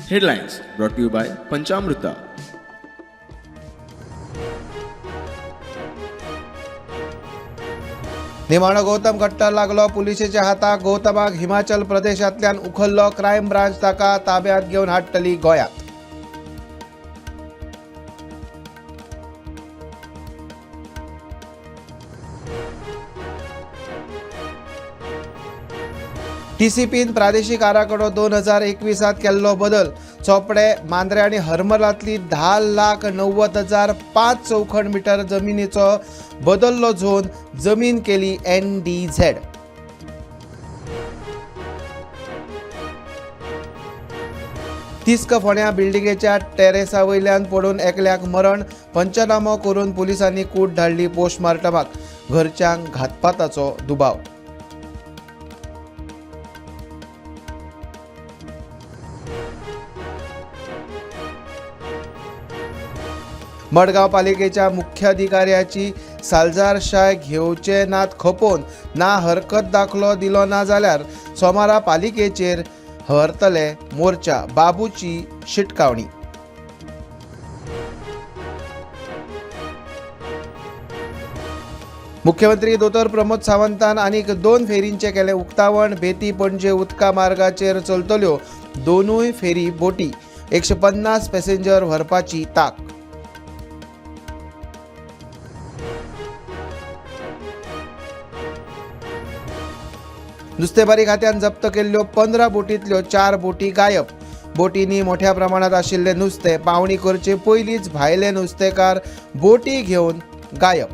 Headlines brought to you by Panchamrita. निमाणो गौतम कट्टर लागलो पुलिसेच्या हाताक. गौतमाक हिमाचल प्रदेशांतल्यान उखल्लो. क्रायम ब्रांच ताका ताब्यांत घेवन हाडटली गोंयांत. TCPन प्रादेशीक आराखडो 2021 केल्लो बदल. चोपडे, मांद्रे आनी हरमलांतली 10,90,005 चौखण मीटर जमिनीचो बदल्लो झोन. जमीन केली NDZ. तिस्क फोंड्या बिल्डिंगेच्या टेरेसा वयल्यान पडून एकल्याक मरण. पंचनामो करून पुलिसांनी कूड धाडली पोस्टमार्टमाक. घरच्यांक घातपाताचो दुबाव. मडगांव पालिकेच्या मुख्याधिकाऱ्याची सालजारशाय घेवचे नात खपोवन ना हरकत दाखलो दिलो ना जाल्यार सोमारा पालिकेचेर हरतले मोर्चा. बाबूची शिटकावणी. मुख्यमंत्री दोतोर प्रमोद सावंतान आनीक 2 फेरींचे केले उक्तावण. बेती पणजे उदका मार्गाचेर चलतल्यो दोनूय फेरी बोटी. 150 पॅसेंजर व्हरपाची तांक. नुस्तेंमारी खात्यान जप्त केल्ल्यो 15 बोटींतल्यो 4 बोटी गायब. बोटींनी मोठ्या प्रमाणात आशिल्लें नुस्तें पावणी करचे पयलींच भायले नुस्तेकार बोटी घेवन गायब.